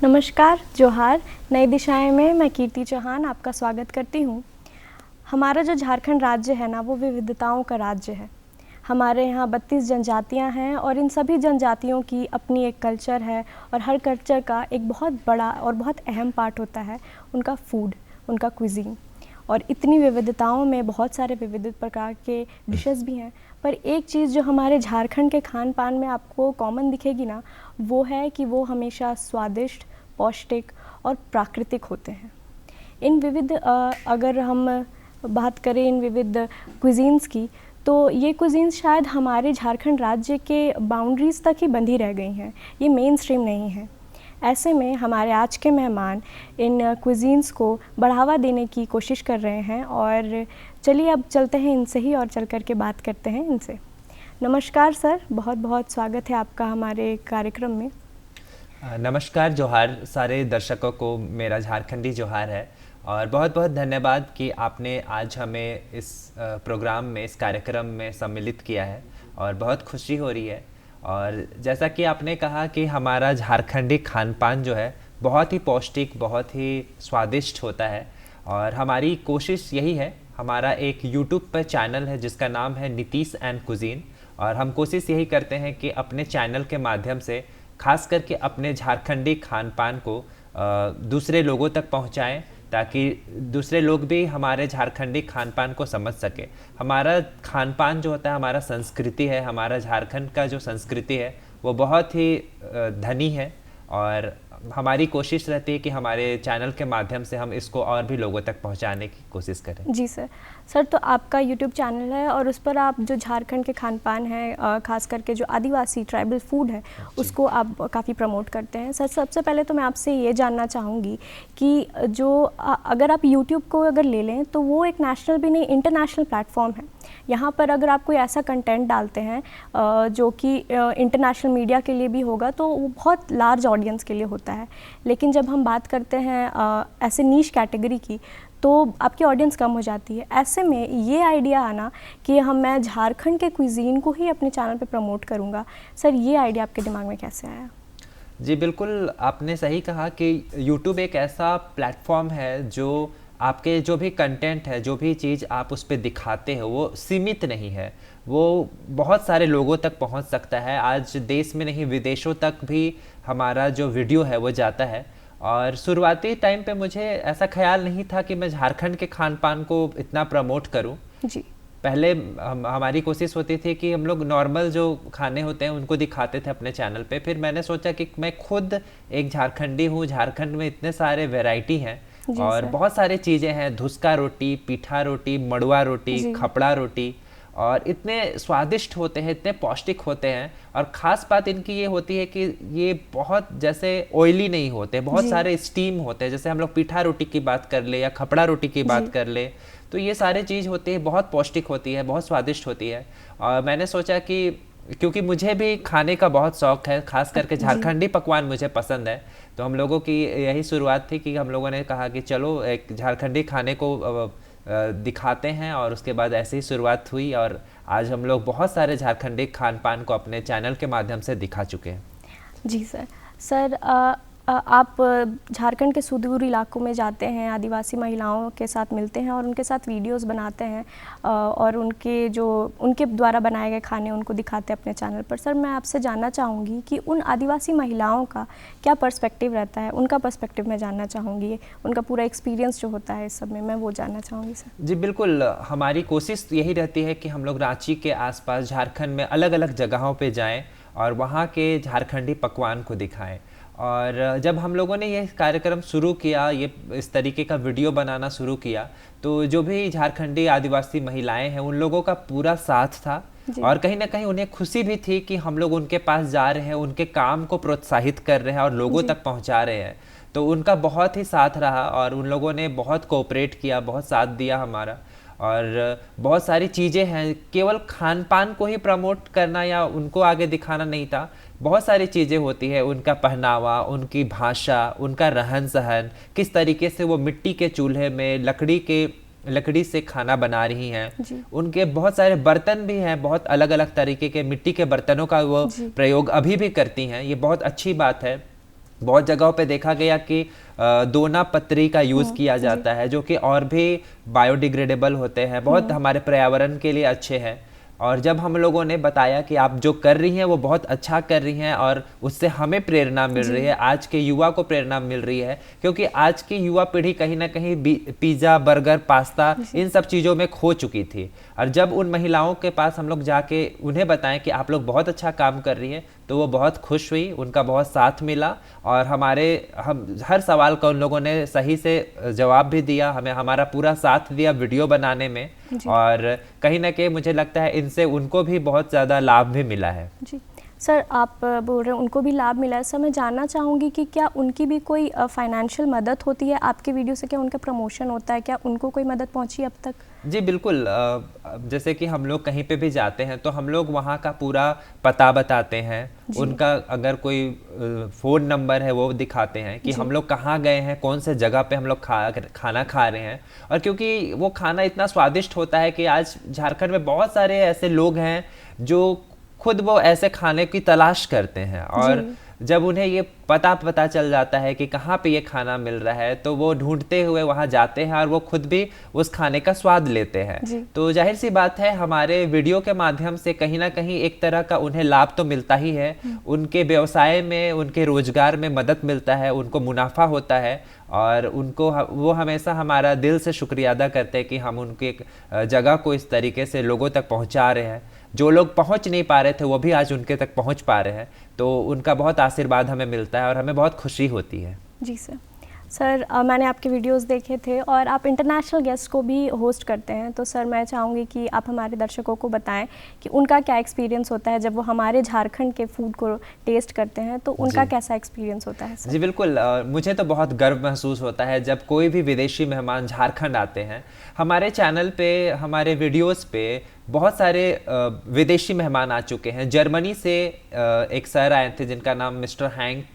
नमस्कार, जोहार। नई दिशाएं में मैं कीर्ति चौहान आपका स्वागत करती हूँ। हमारा जो झारखंड राज्य है ना, वो विविधताओं का राज्य है। हमारे यहाँ 32 जनजातियाँ हैं और इन सभी जनजातियों की अपनी एक कल्चर है और हर कल्चर का एक बहुत बड़ा और बहुत अहम पार्ट होता है उनका फूड, उनका क्विज़ीन। और इतनी विविधताओं में बहुत सारे विविध प्रकार के डिशेस भी हैं, पर एक चीज़ जो हमारे झारखंड के खान पान में आपको कॉमन दिखेगी ना, वो है कि वो हमेशा स्वादिष्ट, पौष्टिक और प्राकृतिक होते हैं। इन विविध अगर हम बात करें इन विविध क्विजीन्स की, तो ये क्विजीन्स शायद हमारे झारखंड राज्य के बाउंड्रीज़ तक ही बंधी रह गई हैं, ये मेन स्ट्रीम नहीं है। ऐसे में हमारे आज के मेहमान इन क्विजीन्स को बढ़ावा देने की कोशिश कर रहे हैं और चलिए अब चलते हैं इनसे ही और चल कर के बात करते हैं इनसे। नमस्कार सर, बहुत बहुत स्वागत है आपका हमारे कार्यक्रम में। नमस्कार, जोहार सारे दर्शकों को, मेरा झारखंडी जोहार है और बहुत बहुत धन्यवाद कि आपने आज हमें इस प्रोग्राम में, इस कार्यक्रम में सम्मिलित किया है और बहुत खुशी हो रही है। और जैसा कि आपने कहा कि हमारा झारखंडी खान पान जो है बहुत ही पौष्टिक, बहुत ही स्वादिष्ट होता है और हमारी कोशिश यही है। हमारा एक यूट्यूब पर चैनल है जिसका नाम है नीतीश एंड कुजीन, और हम कोशिश यही करते हैं कि अपने चैनल के माध्यम से खास करके अपने झारखंडी खान पान को दूसरे लोगों तक पहुंचाएं, ताकि दूसरे लोग भी हमारे झारखंडी खान पान को समझ सके। हमारा खान पान जो होता है, हमारा संस्कृति है, हमारा झारखंड का जो संस्कृति है वो बहुत ही धनी है और हमारी कोशिश रहती है कि हमारे चैनल के माध्यम से हम इसको और भी लोगों तक पहुंचाने की कोशिश करें। जी सर। सर, तो आपका यूट्यूब चैनल है और उस पर आप जो झारखंड के खान पान है, खास करके जो आदिवासी ट्राइबल फूड है, उसको आप काफ़ी प्रमोट करते हैं। सर, सबसे पहले तो मैं आपसे ये जानना चाहूँगी कि जो अगर आप यूट्यूब को अगर ले लें तो वो एक नेशनल भी नहीं, इंटरनेशनल प्लेटफॉर्म है। यहाँ पर अगर आप कोई ऐसा कंटेंट डालते हैं जो कि इंटरनेशनल मीडिया के लिए भी होगा, तो वो बहुत लार्ज ऑडियंस के लिए होता है। लेकिन जब हम बात करते हैं ऐसे नीश कैटेगरी की, तो आपकी ऑडियंस कम हो जाती है। ऐसे में ये आइडिया आना कि मैं झारखंड के क्विजीन को ही अपने चैनल पे प्रमोट करूँगा, सर ये आइडिया आपके दिमाग में कैसे आया? जी बिल्कुल, आपने सही कहा कि YouTube एक ऐसा प्लेटफॉर्म है जो आपके जो भी कंटेंट है, जो भी चीज़ आप उस पर दिखाते हो, वो सीमित नहीं है, वो बहुत सारे लोगों तक पहुंच सकता है। आज देश में नहीं, विदेशों तक भी हमारा जो वीडियो है वो जाता है। और शुरुआती टाइम पे मुझे ऐसा ख्याल नहीं था कि मैं झारखंड के खान पान को इतना प्रमोट करूं। जी। पहले हमारी कोशिश होती थी कि हम लोग नॉर्मल जो खाने होते हैं उनको दिखाते थे अपने चैनल पे। फिर मैंने सोचा कि मैं खुद एक झारखंडी हूँ, झारखंड में इतने सारे वैरायटी हैं और बहुत सारी चीज़ें हैं, धुसका रोटी, पीठा रोटी, मड़ुआ रोटी, खपड़ा रोटी, और इतने स्वादिष्ट होते हैं, इतने पौष्टिक होते हैं। और ख़ास बात इनकी ये होती है कि ये बहुत जैसे ऑयली नहीं होते, बहुत सारे स्टीम होते हैं। जैसे हम लोग पीठा रोटी की बात कर ले या खपड़ा रोटी की बात कर ले, तो ये सारे चीज़ होती है, बहुत पौष्टिक होती है, बहुत स्वादिष्ट होती है। और मैंने सोचा कि क्योंकि मुझे भी खाने का बहुत शौक़ है, खास करके झारखंडी पकवान मुझे पसंद है, तो हम लोगों की यही शुरुआत थी कि हम लोगों ने कहा कि चलो एक झारखंडी खाने को दिखाते हैं, और उसके बाद ऐसे ही शुरुआत हुई और आज हम लोग बहुत सारे झारखंडी खान पान को अपने चैनल के माध्यम से दिखा चुके हैं। जी सर। सर, आप झारखंड के सुदूर इलाकों में जाते हैं, आदिवासी महिलाओं के साथ मिलते हैं और उनके साथ वीडियोस बनाते हैं और उनके द्वारा बनाए गए खाने उनको दिखाते हैं अपने चैनल पर। सर, मैं आपसे जानना चाहूँगी कि उन आदिवासी महिलाओं का क्या पर्सपेक्टिव रहता है, उनका पर्सपेक्टिव मैं जानना चाहूँगी, उनका पूरा एक्सपीरियंस जो होता है इस सब में, मैं वो जानना चाहूँगी सर। जी बिल्कुल, हमारी कोशिश यही रहती है कि हम लोग रांची के आसपास झारखंड में अलग अलग जगहों पे जाएं और वहाँ के झारखंडी पकवान को दिखाएं। और जब हम लोगों ने ये कार्यक्रम शुरू किया, ये इस तरीके का वीडियो बनाना शुरू किया, तो जो भी झारखंडी आदिवासी महिलाएं हैं उन लोगों का पूरा साथ था और कहीं ना कहीं उन्हें खुशी भी थी कि हम लोग उनके पास जा रहे हैं, उनके काम को प्रोत्साहित कर रहे हैं और लोगों तक पहुंचा रहे हैं। तो उनका बहुत ही साथ रहा और उन लोगों ने बहुत कोऑपरेट किया, बहुत साथ दिया हमारा। और बहुत सारी चीज़ें हैं, केवल खान पान को ही प्रमोट करना या उनको आगे दिखाना नहीं था, बहुत सारी चीज़ें होती है, उनका पहनावा, उनकी भाषा, उनका रहन सहन, किस तरीके से वो मिट्टी के चूल्हे में लकड़ी से खाना बना रही हैं। उनके बहुत सारे बर्तन भी हैं, बहुत अलग अलग तरीके के मिट्टी के बर्तनों का वो प्रयोग अभी भी करती हैं। ये बहुत अच्छी बात है बहुत जगहों पे देखा गया कि दोना पत्री का यूज़ किया जाता है, जो कि और भी बायोडिग्रेडेबल होते हैं, बहुत हमारे पर्यावरण के लिए अच्छे हैं। और जब हम लोगों ने बताया कि आप जो कर रही हैं वो बहुत अच्छा कर रही हैं और उससे हमें प्रेरणा मिल रही है, आज के युवा को प्रेरणा मिल रही है, क्योंकि आज की युवा पीढ़ी कहीं ना कहीं पिज़्ज़ा, बर्गर, पास्ता इन सब चीज़ों में खो चुकी थी। और जब उन महिलाओं के पास हम लोग जाके उन्हें बताएं कि आप लोग बहुत अच्छा काम कर रही हैं, तो वो बहुत खुश हुई, उनका बहुत साथ मिला और हम हर सवाल का उन लोगों ने सही से जवाब भी दिया, हमें हमारा पूरा साथ दिया वीडियो बनाने में। और कहीं ना कहीं मुझे लगता है इनसे उनको भी बहुत ज़्यादा लाभ भी मिला है। जी सर, आप बोल रहे हैं उनको भी लाभ मिला है। सर, मैं जानना चाहूँगी कि क्या उनकी भी कोई फाइनेंशियल मदद होती है आपके वीडियो से? क्या उनका प्रमोशन होता है? क्या उनको कोई मदद पहुँची अब तक? जी बिल्कुल। जैसे कि हम लोग कहीं पे भी जाते हैं तो हम लोग वहाँ का पूरा पता बताते हैं, उनका अगर कोई फ़ोन नंबर है वो दिखाते हैं कि हम लोग कहाँ गए हैं, कौन से जगह पे हम लोग खाना खा रहे हैं। और क्योंकि वो खाना इतना स्वादिष्ट होता है कि आज झारखंड में बहुत सारे ऐसे लोग हैं जो खुद वो ऐसे खाने की तलाश करते हैं, और जब उन्हें ये पता चल जाता है कि कहाँ पे ये खाना मिल रहा है तो वो ढूंढते हुए वहाँ जाते हैं और वो खुद भी उस खाने का स्वाद लेते हैं। तो जाहिर सी बात है हमारे वीडियो के माध्यम से कहीं ना कहीं एक तरह का उन्हें लाभ तो मिलता ही है, उनके व्यवसाय में, उनके रोजगार में मदद मिलता है, उनको मुनाफा होता है और वो हमेशा हमारा दिल से शुक्रिया अदा करते हैं कि हम उनके जगह को इस तरीके से लोगों तक पहुँचा रहे हैं। जो लोग पहुंच नहीं पा रहे थे वो भी आज उनके तक पहुंच पा रहे हैं, तो उनका बहुत आशीर्वाद हमें मिलता है और हमें बहुत खुशी होती है। जी सर, मैंने आपके वीडियोस देखे थे और आप इंटरनेशनल गेस्ट को भी होस्ट करते हैं, तो सर मैं चाहूँगी कि आप हमारे दर्शकों को बताएं कि उनका क्या एक्सपीरियंस होता है जब वो हमारे झारखंड के फूड को टेस्ट करते हैं, तो उनका कैसा एक्सपीरियंस होता है सर? जी बिल्कुल। मुझे तो बहुत गर्व महसूस होता है जब कोई भी विदेशी मेहमान झारखंड आते हैं। हमारे चैनल पे, हमारे वीडियोज़ पे बहुत सारे विदेशी मेहमान आ चुके हैं। जर्मनी से एक सर आए थे जिनका नाम मिस्टर हैंक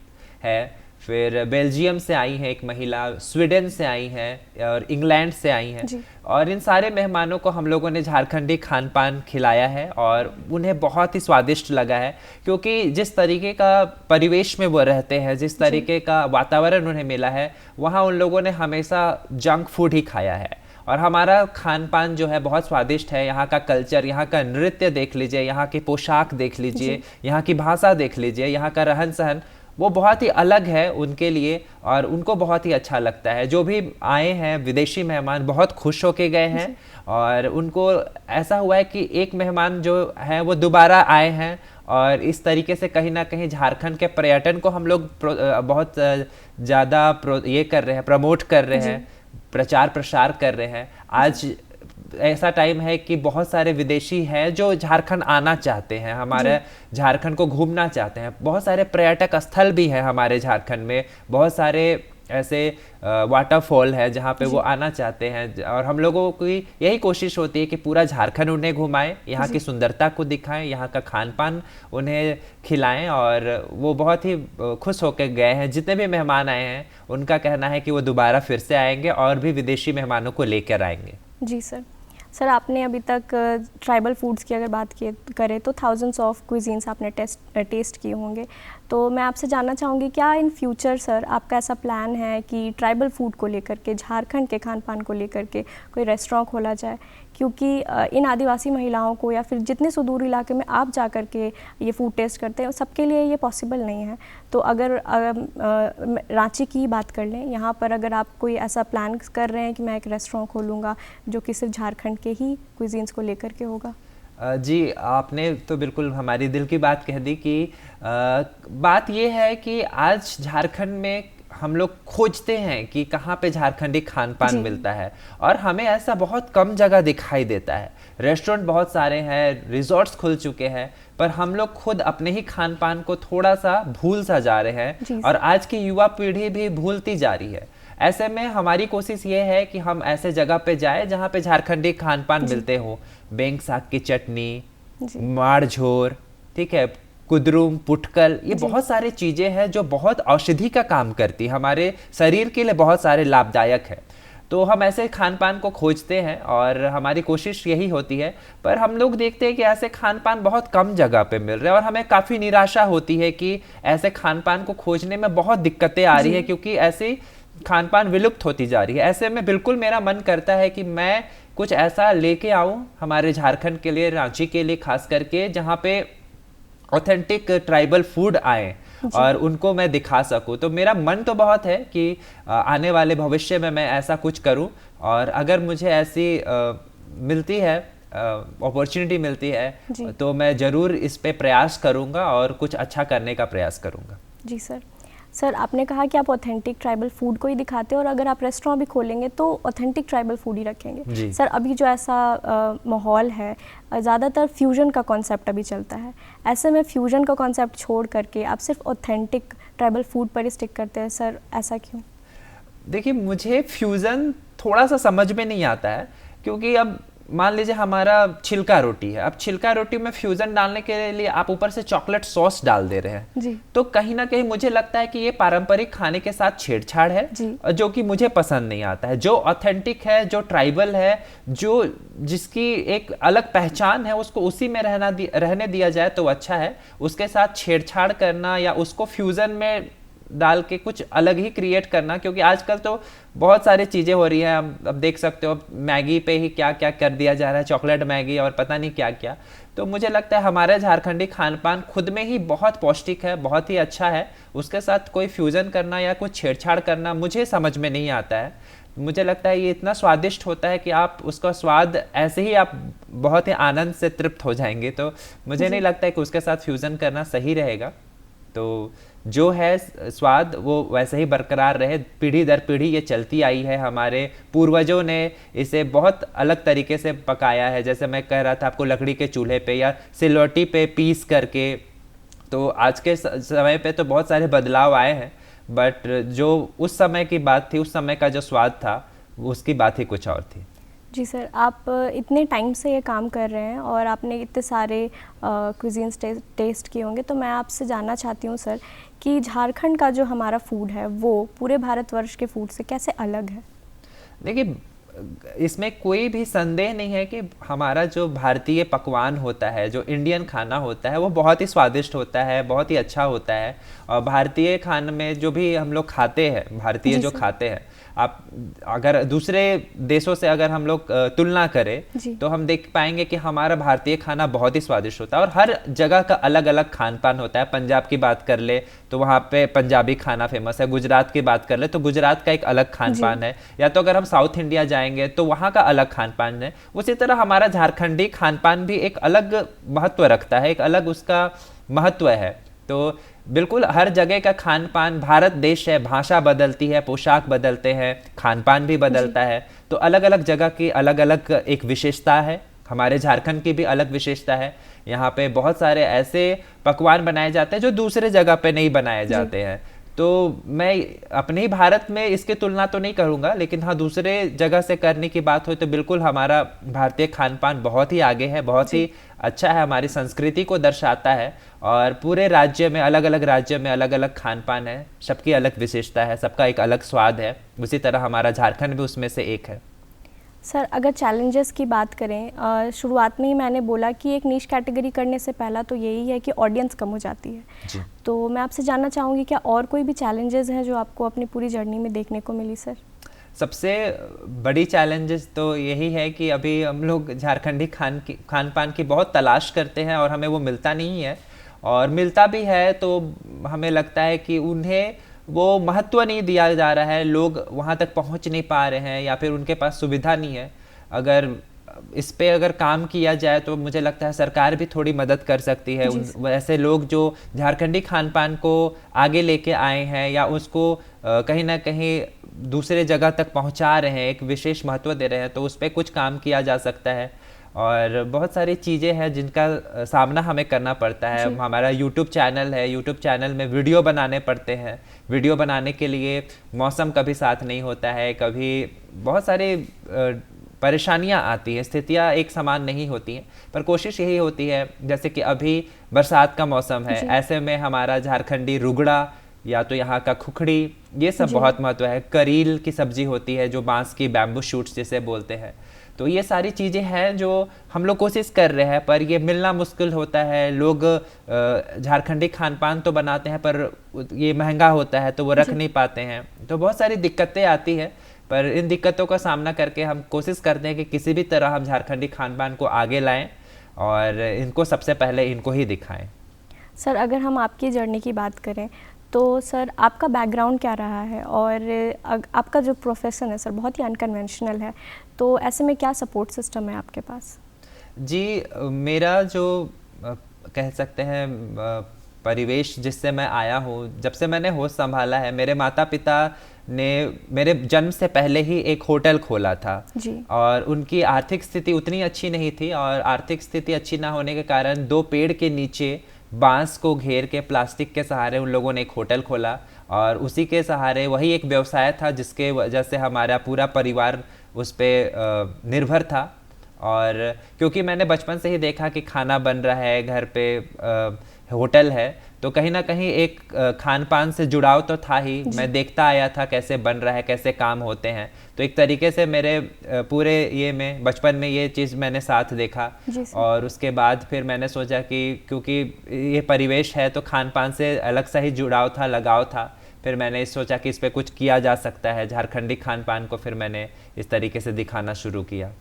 है, फिर बेल्जियम से आई हैं एक महिला, स्वीडन से आई हैं और इंग्लैंड से आई हैं। और इन सारे मेहमानों को हम लोगों ने झारखंडी खान पान खिलाया है और उन्हें बहुत ही स्वादिष्ट लगा है, क्योंकि जिस तरीके का परिवेश में वो रहते हैं, जिस तरीके का वातावरण उन्हें मिला है, वहाँ उन लोगों ने हमेशा जंक फूड ही खाया है। और हमारा खान पान जो है बहुत स्वादिष्ट है। यहाँ का कल्चर, यहाँ का नृत्य देख लीजिए, यहाँ की पोशाक देख लीजिए, यहाँ की भाषा देख लीजिए, यहाँ का रहन सहन, वो बहुत ही अलग है उनके लिए और उनको बहुत ही अच्छा लगता है। जो भी आए हैं विदेशी मेहमान बहुत खुश होके गए हैं और उनको ऐसा हुआ है कि एक मेहमान जो है वो दोबारा आए हैं और इस तरीके से कहीं ना कहीं झारखंड के पर्यटन को हम लोग बहुत ज़्यादा ये कर रहे हैं, प्रमोट कर रहे हैं, प्रचार प्रसार कर रहे हैं। आज ऐसा टाइम है कि बहुत सारे विदेशी हैं जो झारखंड आना चाहते हैं, हमारे झारखंड को घूमना चाहते हैं। बहुत सारे पर्यटक स्थल भी हैं हमारे झारखंड में, बहुत सारे ऐसे वाटरफॉल है जहाँ पे वो आना चाहते हैं और हम लोगों की यही कोशिश होती है कि पूरा झारखंड उन्हें घुमाएं, यहाँ की सुंदरता को दिखाएं, यहाँ का खान पान उन्हें खिलाएं और वो बहुत ही खुश होकर गए हैं। जितने भी मेहमान आए हैं उनका कहना है कि वो दोबारा फिर से आएंगे और भी विदेशी मेहमानों को लेकर आएंगे। जी सर, आपने अभी तक ट्राइबल फूड्स की अगर बात करें तो थाउजेंड्स ऑफ क्विजीन्स आपने टेस्ट किए होंगे, तो मैं आपसे जानना चाहूँगी क्या इन फ्यूचर सर आपका ऐसा प्लान है कि ट्राइबल फूड को लेकर के, झारखंड के खान पान को लेकर के कोई रेस्टोरेंट खोला जाए? क्योंकि इन आदिवासी महिलाओं को या फिर जितने सुदूर इलाके में आप जा कर के ये फूड टेस्ट करते हैं सबके लिए ये पॉसिबल नहीं है। तो अगर रांची की बात कर लें, यहाँ पर अगर आप कोई ऐसा प्लान कर रहे हैं कि मैं एक रेस्टोरेंट खोलूँगा जो कि सिर्फ झारखंड के ही क्विजीन्स को लेकर के होगा? जी, आपने तो बिल्कुल हमारी दिल की बात कह दी कि बात ये है कि आज झारखंड में हम लोग खोजते हैं कि कहाँ पे झारखंडी खान पान मिलता है और हमें ऐसा बहुत कम जगह दिखाई देता है। रेस्टोरेंट बहुत सारे हैं, रिजॉर्ट्स खुल चुके हैं, पर हम लोग खुद अपने ही खान पान को थोड़ा सा भूल सा जा रहे हैं और आज की युवा पीढ़ी भी भूलती जा रही है। ऐसे में हमारी कोशिश ये है कि हम ऐसे जगह पे जाए जहाँ पे झारखंडी खान पान मिलते हो। बेंग साग की चटनी, माड़ झोर, ठीक है, कुदरुम, पुटकल, ये बहुत सारी चीज़ें हैं जो बहुत औषधि का काम करती है, हमारे शरीर के लिए बहुत सारे लाभदायक है। तो हम ऐसे खान पान को खोजते हैं और हमारी कोशिश यही होती है, पर हम लोग देखते हैं कि ऐसे खान पान बहुत कम जगह पे मिल रहे हैं और हमें काफ़ी निराशा होती है कि ऐसे खान पान को खोजने में बहुत दिक्कतें आ रही है, क्योंकि ऐसी खान पान विलुप्त होती जा रही है। ऐसे में बिल्कुल मेरा मन करता है कि मैं कुछ ऐसा लेके आऊँ हमारे झारखंड के लिए, रांची के लिए खास करके, जहाँ पे ऑथेंटिक ट्राइबल फूड आए और उनको मैं दिखा सकूं। तो मेरा मन तो बहुत है कि आने वाले भविष्य में मैं ऐसा कुछ करूं, और अगर मुझे ऐसी मिलती है अपॉर्चुनिटी मिलती है तो मैं ज़रूर इस पे प्रयास करूंगा और कुछ अच्छा करने का प्रयास करूंगा। जी सर। सर, आपने कहा कि आप ऑथेंटिक ट्राइबल फूड को ही दिखाते हैं और अगर आप रेस्टोरेंट भी खोलेंगे तो ऑथेंटिक ट्राइबल फूड ही रखेंगे। सर, अभी जो ऐसा माहौल है, ज़्यादातर फ्यूजन का कॉन्सेप्ट अभी चलता है। ऐसे में फ्यूजन का कॉन्सेप्ट छोड़ करके आप सिर्फ ऑथेंटिक ट्राइबल फूड पर ही स्टिक करते हैं। सर, ऐसा क्यों? देखिए, मुझे फ्यूज़न थोड़ा सा समझ में नहीं आता है, क्योंकि अब मान लीजिए हमारा छिलका रोटी है, अब छिलका रोटी में फ्यूजन डालने के लिए आप ऊपर से चॉकलेट सॉस डाल दे रहे हैं जी। तो कहीं ना कहीं मुझे लगता है कि ये पारंपरिक खाने के साथ छेड़छाड़ है, जो कि मुझे पसंद नहीं आता है। जो ऑथेंटिक है, जो ट्राइबल है, जो जिसकी एक अलग पहचान है, उसको उसी में रहने दिया जाए तो अच्छा है। उसके साथ छेड़छाड़ करना या उसको फ्यूजन में डाल के कुछ अलग ही क्रिएट करना, क्योंकि आजकल तो बहुत सारी चीज़ें हो रही हैं। अब देख सकते हो मैगी पे ही क्या क्या कर दिया जा रहा है, चॉकलेट मैगी और पता नहीं क्या क्या। तो मुझे लगता है हमारा झारखंडी खान पान खुद में ही बहुत पौष्टिक है, बहुत ही अच्छा है। उसके साथ कोई फ्यूज़न करना या कुछ छेड़छाड़ करना मुझे समझ में नहीं आता है। मुझे लगता है ये इतना स्वादिष्ट होता है कि आप उसका स्वाद ऐसे ही आप बहुत ही आनंद से तृप्त हो जाएंगे। तो मुझे नहीं लगता है कि उसके साथ फ्यूज़न करना सही रहेगा। तो जो है स्वाद वो वैसे ही बरकरार रहे। पीढ़ी दर पीढ़ी ये चलती आई है, हमारे पूर्वजों ने इसे बहुत अलग तरीके से पकाया है। जैसे मैं कह रहा था आपको, लकड़ी के चूल्हे पे या सिलौटी पे पीस करके। तो आज के समय पे तो बहुत सारे बदलाव आए हैं, बट जो उस समय की बात थी, उस समय का जो स्वाद था, उसकी बात ही कुछ और थी। जी सर, आप इतने टाइम से ये काम कर रहे हैं और आपने इतने सारे क्विजीन्स टेस्ट किए होंगे, तो मैं आपसे जानना चाहती हूँ सर कि झारखंड का जो हमारा फूड है वो पूरे भारतवर्ष के फूड से कैसे अलग है? देखिए, इसमें कोई भी संदेह नहीं है कि हमारा जो भारतीय पकवान होता है, जो इंडियन खाना होता है, वो बहुत ही स्वादिष्ट होता है, बहुत ही अच्छा होता है। और भारतीय खाने में जो भी हम लोग खाते हैं, भारतीय जो खाते हैं, आप अगर दूसरे देशों से अगर हम लोग तुलना करें तो हम देख पाएंगे कि हमारा भारतीय खाना बहुत ही स्वादिष्ट होता है और हर जगह का अलग अलग खान पान होता है। पंजाब की बात कर ले तो वहाँ पे पंजाबी खाना फेमस है, गुजरात की बात कर ले तो गुजरात का एक अलग खान पान है, या तो अगर हम साउथ इंडिया जाएंगे तो वहाँ का अलग खान पान है। उसी तरह हमारा झारखंडी खान पान भी एक अलग महत्व रखता है, एक अलग उसका महत्व है। तो बिल्कुल हर जगह का खान पान, भारत देश है, भाषा बदलती है, पोशाक बदलते हैं, खान पान भी बदलता है, तो अलग अलग जगह की अलग अलग एक विशेषता है। हमारे झारखंड की भी अलग विशेषता है। यहाँ पे बहुत सारे ऐसे पकवान बनाए जाते हैं जो दूसरे जगह पे नहीं बनाए जाते हैं। तो मैं अपने ही भारत में इसकी तुलना तो नहीं करूँगा, लेकिन हाँ दूसरे जगह से करने की बात हो तो बिल्कुल हमारा भारतीय खान पान बहुत ही आगे है, बहुत ही अच्छा है, हमारी संस्कृति को दर्शाता है। और पूरे राज्य में, अलग अलग राज्य में अलग अलग खान पान है, सबकी अलग विशेषता है, सबका एक अलग स्वाद है। उसी तरह हमारा झारखंड भी उसमें से एक है। सर, अगर चैलेंजेस की बात करें, शुरुआत में ही मैंने बोला कि एक नीश कैटेगरी करने से पहला तो यही है कि ऑडियंस कम हो जाती है जी। तो मैं आपसे जानना चाहूँगी क्या और कोई भी चैलेंजेस हैं जो आपको अपनी पूरी जर्नी में देखने को मिली? सर, सबसे बड़ी चैलेंजेस तो यही है कि अभी हम लोग झारखंडी खान पान की बहुत तलाश करते हैं और हमें वो मिलता नहीं है, और मिलता भी है तो हमें लगता है कि उन्हें वो महत्व नहीं दिया जा रहा है, लोग वहाँ तक पहुँच नहीं पा रहे हैं या फिर उनके पास सुविधा नहीं है। अगर इस पे अगर काम किया जाए तो मुझे लगता है सरकार भी थोड़ी मदद कर सकती है। वैसे लोग जो झारखंडी खान पान को आगे लेके आए हैं या उसको कहीं ना कहीं दूसरे जगह तक पहुंचा रहे हैं, एक विशेष महत्व दे रहे हैं, तो उस पर कुछ काम किया जा सकता है। और बहुत सारी चीज़ें हैं जिनका सामना हमें करना पड़ता है। हमारा YouTube चैनल है, YouTube चैनल में वीडियो बनाने पड़ते हैं। वीडियो बनाने के लिए मौसम कभी साथ नहीं होता है, कभी बहुत सारे परेशानियां आती हैं, स्थितियां एक समान नहीं होती हैं, पर कोशिश यही होती है, जैसे कि अभी बरसात का मौसम है, ऐसे में हमारा झारखंडी रुगड़ा या तो यहाँ का खुखड़ी, ये सब जी। बहुत महत्व है। करील की सब्जी होती है जो बांस की, बैम्बू शूट्स जिसे बोलते हैं। तो ये सारी चीज़ें हैं जो हम लोग कोशिश कर रहे हैं, पर ये मिलना मुश्किल होता है। लोग झारखंडी खान पान तो बनाते हैं पर ये महंगा होता है तो वो रख जी। नहीं पाते हैं, तो बहुत सारी दिक्कतें आती है। पर इन दिक्कतों का सामना करके हम कोशिश करते हैं कि किसी भी तरह हम झारखंडी खान पान को आगे लाएं और इनको सबसे पहले इनको ही दिखाएं। सर, अगर हम आपकी जर्नी की बात करें तो सर आपका बैकग्राउंड क्या रहा है, और आपका जो प्रोफेशन है सर बहुत ही अनकन्वेंशनल है, तो ऐसे में क्या सपोर्ट सिस्टम है आपके पास? जी, मेरा जो कह सकते हैं परिवेश जिससे मैं आया हूँ, जब से मैंने होश संभाला है, मेरे माता पिता ने मेरे जन्म से पहले ही एक होटल खोला था जी। और उनकी आर्थिक स्थिति उतनी अच्छी नहीं थी, और आर्थिक स्थिति अच्छी ना होने के कारण 2 पेड़ के नीचे बांस को घेर के प्लास्टिक के सहारे उन लोगों ने एक होटल खोला, और उसी के सहारे वही एक व्यवसाय था जिसके वजह से हमारा पूरा परिवार उस पर निर्भर था। और क्योंकि मैंने बचपन से ही देखा कि खाना बन रहा है घर पे, होटल है, तो कहीं ना कहीं एक खान पान से जुड़ाव तो था ही। मैं देखता आया था कैसे बन रहा है, कैसे काम होते हैं, तो एक तरीके से मेरे पूरे ये में बचपन में ये चीज़ मैंने साथ देखा। और उसके बाद फिर मैंने सोचा कि क्योंकि ये परिवेश है तो खान पान से अलग सा ही जुड़ाव था, लगाव था। फिर मैंने सोचा कि इस पर कुछ किया जा सकता है, झारखंडी खान पान को फिर मैंने इस तरीके से दिखाना शुरू किया।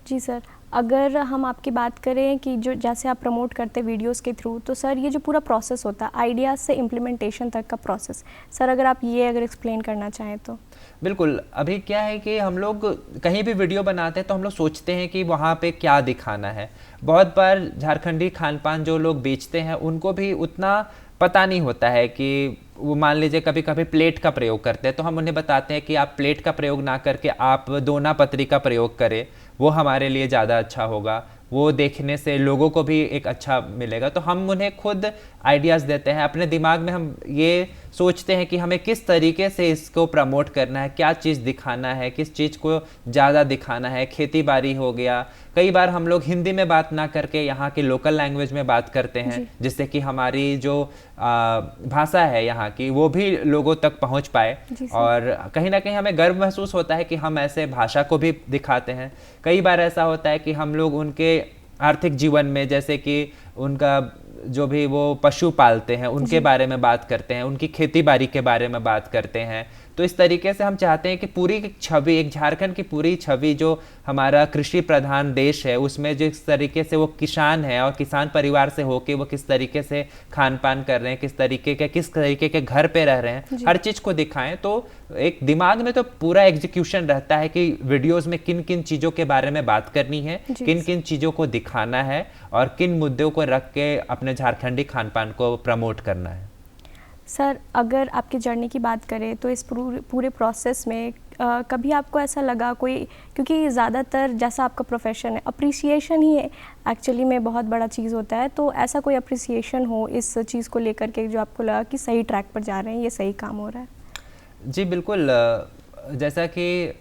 जी सर, अगर हम आपकी बात करें कि जो जैसे आप प्रमोट करते वीडियोस के थ्रू, तो सर ये जो पूरा प्रोसेस होता है आइडियाज़ से इम्प्लीमेंटेशन तक का प्रोसेस, सर अगर आप ये एक्सप्लेन करना चाहें तो। बिल्कुल, अभी क्या है कि हम लोग कहीं भी वीडियो बनाते हैं तो हम लोग सोचते हैं कि वहाँ पे क्या दिखाना है। बहुत बार झारखंडी खान पान जो लोग बेचते हैं उनको भी उतना पता नहीं होता है कि वो, मान लीजिए कभी कभी प्लेट का प्रयोग करते हैं तो हम उन्हें बताते हैं कि आप प्लेट का प्रयोग ना करके आप दोना पत्री का प्रयोग करें, वो हमारे लिए ज़्यादा अच्छा होगा, वो देखने से लोगों को भी एक अच्छा मिलेगा। तो हम उन्हें खुद आइडियाज़ देते हैं, अपने दिमाग में हम ये सोचते हैं कि हमें किस तरीके से इसको प्रमोट करना है, क्या चीज़ दिखाना है, किस चीज़ को ज़्यादा दिखाना है। खेती बाड़ी हो गया, कई बार हम लोग हिंदी में बात ना करके यहाँ की लोकल लैंग्वेज में बात करते हैं, जिससे कि हमारी जो भाषा है यहाँ की वो भी लोगों तक पहुँच पाए। और कहीं ना कहीं हमें गर्व महसूस होता है कि हम ऐसे भाषा को भी दिखाते हैं। कई बार ऐसा होता है कि हम लोग उनके आर्थिक जीवन में, जैसे कि उनका जो भी वो पशु पालते हैं उनके बारे में बात करते हैं, उनकी खेती बाड़ी के बारे में बात करते हैं। तो इस तरीके से हम चाहते हैं कि पूरी छवि, एक झारखंड की पूरी छवि जो हमारा कृषि प्रधान देश है उसमें जिस तरीके से वो किसान है और किसान परिवार से होके वो किस तरीके से खान पान कर रहे हैं, किस तरीके के घर पे रह रहे हैं, हर चीज़ को दिखाएं। तो एक दिमाग में तो पूरा एग्जीक्यूशन रहता है कि वीडियोज़ में किन किन चीज़ों के बारे में बात करनी है, किन किन चीज़ों को दिखाना है और किन मुद्दों को रख के अपने झारखंडी खान पान को प्रमोट करना है। सर, अगर आपकी जर्नी की बात करें तो इस पूरे प्रोसेस में कभी आपको ऐसा लगा कोई, क्योंकि ज़्यादातर जैसा आपका प्रोफेशन है अप्रिसिएशन ही एक्चुअली में बहुत बड़ा चीज़ होता है, तो ऐसा कोई अप्रिसिएशन हो इस चीज़ को लेकर के जो आपको लगा कि सही ट्रैक पर जा रहे हैं, ये सही काम हो रहा है? जी बिल्कुल, जैसा कि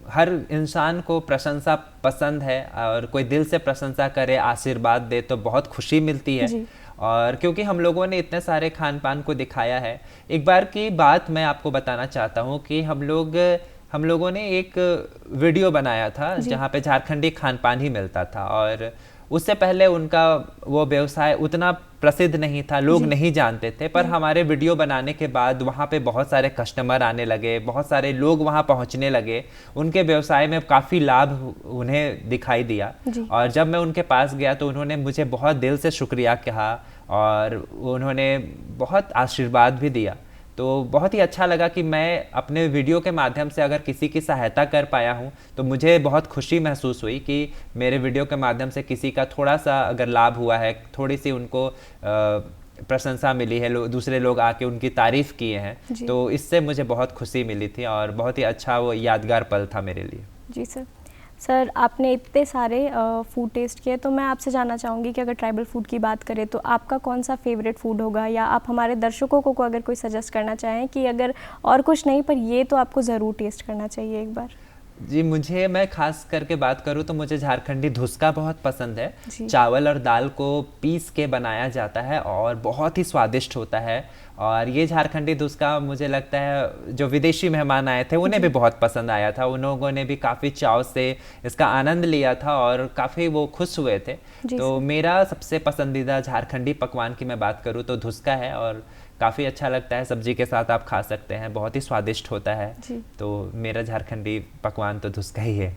हर इंसान को प्रशंसा पसंद है और कोई दिल से प्रशंसा करे, आशीर्वाद दे तो बहुत खुशी मिलती है। और क्योंकि हम लोगों ने इतने सारे खान पान को दिखाया है, एक बार की बात मैं आपको बताना चाहता हूँ कि हम लोगों ने एक वीडियो बनाया था जहाँ पे झारखंडी खान पान ही मिलता था, और उससे पहले उनका वो व्यवसाय उतना प्रसिद्ध नहीं था, लोग नहीं जानते थे। पर हमारे वीडियो बनाने के बाद वहाँ पे बहुत सारे कस्टमर आने लगे, बहुत सारे लोग वहाँ पहुँचने लगे, उनके व्यवसाय में काफ़ी लाभ उन्हें दिखाई दिया। और जब मैं उनके पास गया तो उन्होंने मुझे बहुत दिल से शुक्रिया कहा और उन्होंने बहुत आशीर्वाद भी दिया। तो बहुत ही अच्छा लगा कि मैं अपने वीडियो के माध्यम से अगर किसी की सहायता कर पाया हूँ तो मुझे बहुत खुशी महसूस हुई कि मेरे वीडियो के माध्यम से किसी का थोड़ा सा अगर लाभ हुआ है, थोड़ी सी उनको प्रशंसा मिली है, दूसरे लोग आके उनकी तारीफ़ किए हैं, तो इससे मुझे बहुत खुशी मिली थी और बहुत ही अच्छा वो यादगार पल था मेरे लिए। जी सर, आपने इतने सारे फूड टेस्ट किए, तो मैं आपसे जानना चाहूँगी कि अगर ट्राइबल फूड की बात करें तो आपका कौन सा फेवरेट फूड होगा, या आप हमारे दर्शकों को अगर कोई सजेस्ट करना चाहें कि अगर और कुछ नहीं पर ये तो आपको ज़रूर टेस्ट करना चाहिए एक बार? जी, मैं खास करके बात करूँ तो मुझे झारखंडी धुसका बहुत पसंद है। जी। चावल और दाल को पीस के बनाया जाता है और बहुत ही स्वादिष्ट होता है। और ये झारखंडी धुसका मुझे लगता है जो विदेशी मेहमान आए थे उन्हें भी बहुत पसंद आया था। उन लोगों ने भी काफ़ी चाव से इसका आनंद लिया था और काफ़ी वो खुश हुए थे। जी तो सर। मेरा सबसे पसंदीदा झारखंडी पकवान की मैं बात करूँ तो धुसका है और काफ़ी अच्छा लगता है, सब्जी के साथ आप खा सकते हैं, बहुत ही स्वादिष्ट होता है। जी। तो मेरा झारखंडी पकवान तो धुसका ही है।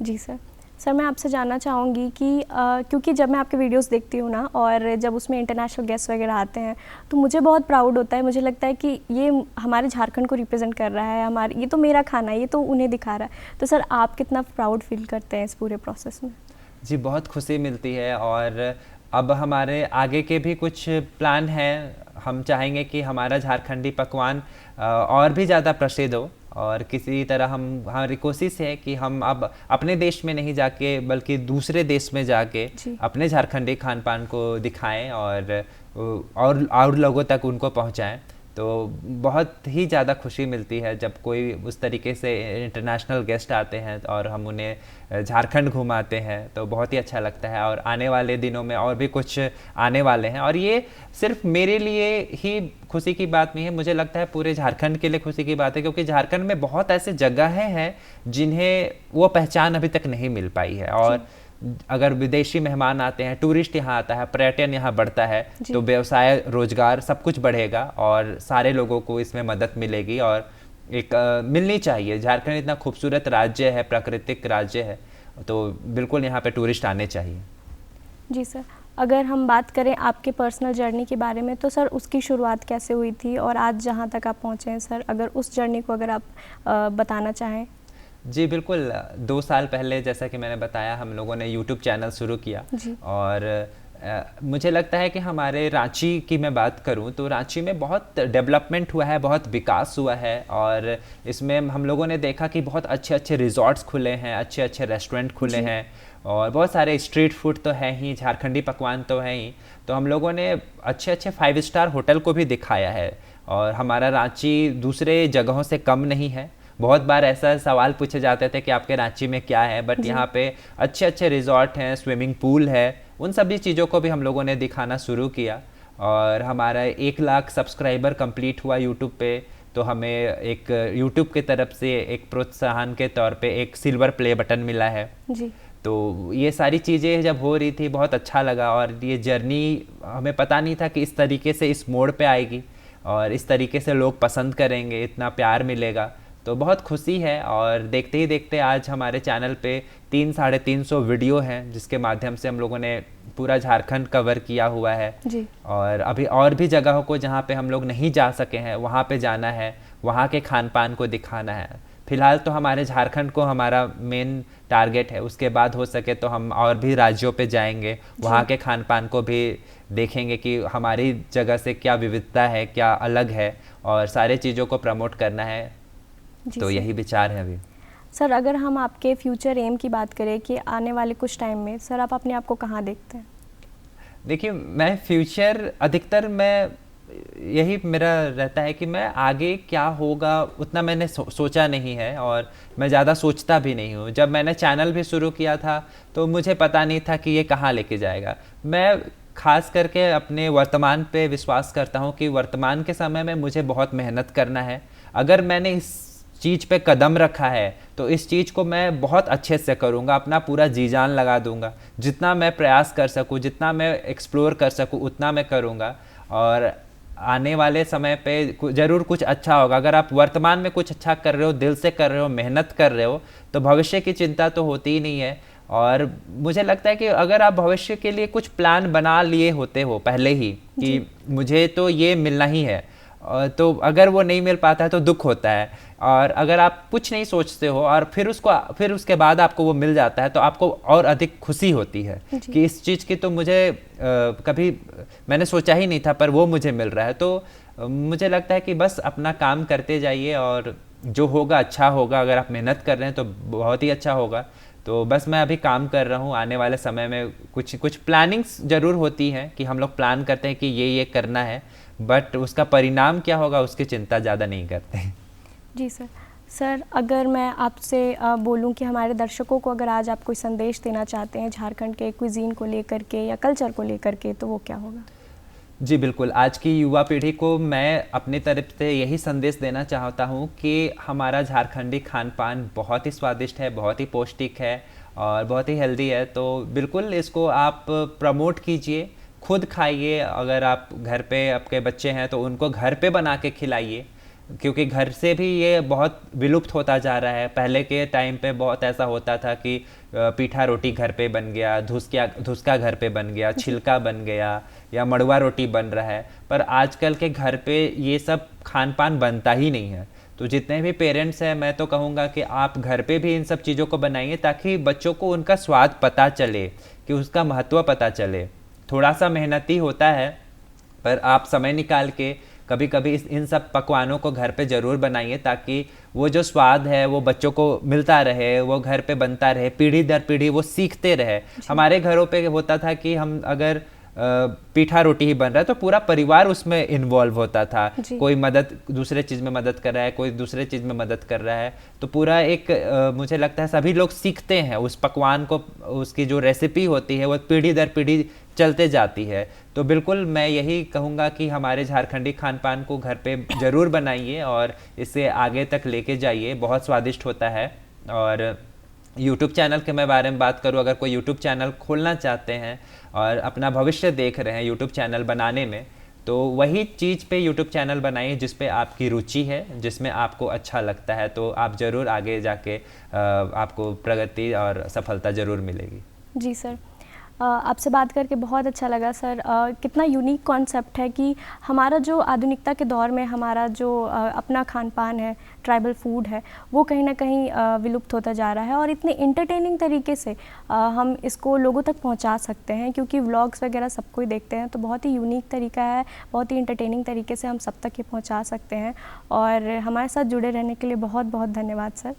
जी सर। सर मैं आपसे जानना चाहूँगी कि क्योंकि जब मैं आपके वीडियोस देखती हूँ ना और जब उसमें इंटरनेशनल गेस्ट वगैरह आते हैं तो मुझे बहुत प्राउड होता है, मुझे लगता है कि ये हमारे झारखंड को रिप्रेजेंट कर रहा है, हमारे ये तो मेरा खाना है, ये तो उन्हें दिखा रहा है। तो सर आप कितना प्राउड फील करते हैं इस पूरे प्रोसेस में? जी, बहुत खुशी मिलती है और अब हमारे आगे के भी कुछ प्लान हैं। हम चाहेंगे कि हमारा झारखंडी पकवान और भी ज़्यादा प्रसिद्ध हो और किसी तरह हमारी कोशिश है कि हम अब अपने देश में नहीं जाके बल्कि दूसरे देश में जाके अपने झारखंडी खान पान को दिखाएं और लोगों तक उनको पहुंचाएं। तो बहुत ही ज़्यादा खुशी मिलती है जब कोई उस तरीके से इंटरनेशनल गेस्ट आते हैं और हम उन्हें झारखंड घुमाते हैं, तो बहुत ही अच्छा लगता है। और आने वाले दिनों में और भी कुछ आने वाले हैं और ये सिर्फ मेरे लिए ही खुशी की बात नहीं है, मुझे लगता है पूरे झारखंड के लिए खुशी की बात है, क्योंकि झारखंड में बहुत ऐसे जगहें हैं जिन्हें वो पहचान अभी तक नहीं मिल पाई है। और अगर विदेशी मेहमान आते हैं, टूरिस्ट यहाँ आता है, पर्यटन यहाँ बढ़ता है, तो व्यवसाय, रोजगार सब कुछ बढ़ेगा और सारे लोगों को इसमें मदद मिलेगी और एक मिलनी चाहिए। झारखंड इतना खूबसूरत राज्य है, प्राकृतिक राज्य है, तो बिल्कुल यहाँ पे टूरिस्ट आने चाहिए। जी सर। अगर हम बात करें आपके पर्सनल जर्नी के बारे में तो सर उसकी शुरुआत कैसे हुई थी और आज जहाँ तक आप पहुँचे हैं सर, अगर उस जर्नी को अगर आप बताना चाहें। जी बिल्कुल, 2 साल पहले जैसा कि मैंने बताया हम लोगों ने यूट्यूब चैनल शुरू किया और मुझे लगता है कि हमारे रांची की मैं बात करूं तो रांची में बहुत डेवलपमेंट हुआ है, बहुत विकास हुआ है और इसमें हम लोगों ने देखा कि बहुत अच्छे अच्छे रिजॉर्ट्स खुले हैं, अच्छे अच्छे रेस्टोरेंट खुले हैं और बहुत सारे स्ट्रीट फूड तो हैं ही, झारखंडी पकवान तो हैं ही। तो हम लोगों ने अच्छे अच्छे 5 स्टार होटल को भी दिखाया है और हमारा रांची दूसरे जगहों से कम नहीं है। बहुत बार ऐसा सवाल पूछे जाते थे कि आपके रांची में क्या है, बट यहाँ पे अच्छे अच्छे रिजॉर्ट हैं, स्विमिंग पूल है, उन सभी चीज़ों को भी हम लोगों ने दिखाना शुरू किया। और हमारा 1 लाख सब्सक्राइबर कंप्लीट हुआ यूट्यूब पे, तो हमें एक यूट्यूब की तरफ से एक प्रोत्साहन के तौर पे एक सिल्वर प्ले बटन मिला है जी। तो ये सारी चीज़ें जब हो रही थी बहुत अच्छा लगा और ये जर्नी हमें पता नहीं था कि इस तरीके से इस मोड़ पे आएगी और इस तरीके से लोग पसंद करेंगे, इतना प्यार मिलेगा, तो बहुत खुशी है। और देखते ही देखते आज हमारे चैनल पे 300-350 वीडियो हैं जिसके माध्यम से हम लोगों ने पूरा झारखंड कवर किया हुआ है जी। और अभी और भी जगहों को जहाँ पे हम लोग नहीं जा सके हैं वहाँ पे जाना है, वहाँ के खान पान को दिखाना है। फिलहाल तो हमारे झारखंड को हमारा मेन टारगेट है, उसके बाद हो सके तो हम और भी राज्यों पे जाएंगे, वहाँ के खान पान को भी देखेंगे कि हमारी जगह से क्या विविधता है, क्या अलग है और सारे चीज़ों को प्रमोट करना है। तो यही विचार है अभी। सर अगर हम आपके फ्यूचर एम की बात करें कि आने वाले कुछ टाइम में सर आप अपने आप को कहाँ देखते हैं? देखिए, मैं फ्यूचर अधिकतर मैं यही मेरा रहता है कि मैं आगे क्या होगा उतना मैंने सोचा नहीं है और मैं ज़्यादा सोचता भी नहीं हूँ। जब मैंने चैनल भी शुरू किया था तो मुझे पता नहीं था कि ये कहाँ लेके जाएगा। मैं खास करके अपने वर्तमान पे विश्वास करता हूँ कि वर्तमान के समय में मुझे बहुत मेहनत करना है। अगर मैंने इस चीज़ पे कदम रखा है तो इस चीज़ को मैं बहुत अच्छे से करूँगा, अपना पूरा जी जान लगा दूँगा। जितना मैं प्रयास कर सकूँ, जितना मैं एक्सप्लोर कर सकूँ उतना मैं करूँगा और आने वाले समय पे ज़रूर कुछ अच्छा होगा। अगर आप वर्तमान में कुछ अच्छा कर रहे हो, दिल से कर रहे हो, मेहनत कर रहे हो, तो भविष्य की चिंता तो होती ही नहीं है। और मुझे लगता है कि अगर आप भविष्य के लिए कुछ प्लान बना लिए होते हो पहले ही कि मुझे तो ये मिलना ही है, तो अगर वो नहीं मिल पाता है तो दुख होता है। और अगर आप कुछ नहीं सोचते हो और फिर उसके बाद आपको वो मिल जाता है तो आपको और अधिक खुशी होती है कि इस चीज़ की तो मुझे कभी मैंने सोचा ही नहीं था पर वो मुझे मिल रहा है। तो मुझे लगता है कि बस अपना काम करते जाइए और जो होगा अच्छा होगा। अगर आप मेहनत कर रहे हैं तो बहुत ही अच्छा होगा। तो बस मैं अभी काम कर रहा हूँ। आने वाले समय में कुछ प्लानिंग्स ज़रूर होती हैं कि हम लोग प्लान करते हैं कि ये करना है, बट उसका परिणाम क्या होगा उसकी चिंता ज़्यादा नहीं करते हैं। जी सर। सर, अगर मैं आपसे बोलूं कि हमारे दर्शकों को अगर आज आप कोई संदेश देना चाहते हैं झारखंड के क्विजीन को लेकर के या कल्चर को लेकर के, तो वो क्या होगा? जी बिल्कुल, आज की युवा पीढ़ी को मैं अपनी तरफ से यही संदेश देना चाहता हूँ कि हमारा झारखंडी खान पान बहुत ही स्वादिष्ट है, बहुत ही पौष्टिक है और बहुत ही हेल्दी है। तो बिल्कुल इसको आप प्रमोट कीजिए, खुद खाइए। अगर आप घर पे आपके बच्चे हैं तो उनको घर पे बना के खिलाइए, क्योंकि घर से भी ये बहुत विलुप्त होता जा रहा है। पहले के टाइम पे बहुत ऐसा होता था कि पीठा रोटी घर पे बन गया, धुसका घर पे बन गया, छिलका बन गया या मड़वा रोटी बन रहा है, पर आजकल के घर पे ये सब खान पान बनता ही नहीं है। तो जितने भी पेरेंट्स हैं, मैं तो कहूँगा कि आप घर पे भी इन सब चीज़ों को बनाइए ताकि बच्चों को उनका स्वाद पता चले, कि उसका महत्व पता चले। थोड़ा सा मेहनती होता है, पर आप समय निकाल के कभी कभी इन सब पकवानों को घर पे ज़रूर बनाइए ताकि वो जो स्वाद है वो बच्चों को मिलता रहे, वो घर पे बनता रहे, पीढ़ी दर पीढ़ी वो सीखते रहे। हमारे घरों पे होता था कि हम अगर पीठा रोटी ही बन रहा है तो पूरा परिवार उसमें इन्वॉल्व होता था। कोई मदद दूसरे चीज़ में मदद कर रहा है, कोई दूसरे चीज़ में मदद कर रहा है, तो पूरा एक मुझे लगता है सभी लोग सीखते हैं उस पकवान को। उसकी जो रेसिपी होती है वो पीढ़ी दर पीढ़ी चलते जाती है। तो बिल्कुल मैं यही कहूँगा कि हमारे झारखंडी खान पान को घर पे ज़रूर बनाइए और इसे आगे तक लेके जाइए, बहुत स्वादिष्ट होता है। और यूट्यूब चैनल के मैं बारे में बात करूँ, अगर कोई यूट्यूब चैनल खोलना चाहते हैं और अपना भविष्य देख रहे हैं यूट्यूब चैनल बनाने में, तो वही चीज़ पे यूट्यूब चैनल बनाइए जिस पे आपकी रुचि है, जिसमें आपको अच्छा लगता है, तो आप ज़रूर आगे जाके आपको प्रगति और सफलता ज़रूर मिलेगी। जी सर, आपसे बात करके बहुत अच्छा लगा सर। कितना यूनिक कॉन्सेप्ट है कि हमारा जो आधुनिकता के दौर में हमारा जो अपना खान पान है, ट्राइबल फूड है, वो कहीं ना कहीं विलुप्त होता जा रहा है और इतने इंटरटेनिंग तरीके से हम इसको लोगों तक पहुंचा सकते हैं, क्योंकि व्लॉग्स वगैरह सब कोई देखते हैं। तो बहुत ही यूनिक तरीका है, बहुत ही इंटरटेनिंग तरीके से हम सब तक ये पहुँचा सकते हैं। और हमारे साथ जुड़े रहने के लिए बहुत बहुत धन्यवाद सर।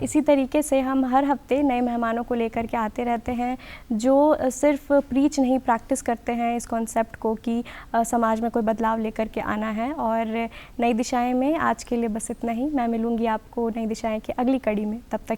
इसी तरीके से हम हर हफ्ते नए मेहमानों को लेकर के आते रहते हैं, जो सिर्फ प्रीच नहीं, प्रैक्टिस करते हैं इस कॉन्सेप्ट को कि समाज में कोई बदलाव लेकर के आना है। और नई दिशाएं में आज के लिए बस इतना ही। मैं मिलूंगी आपको नई दिशाएं की अगली कड़ी में। तब तक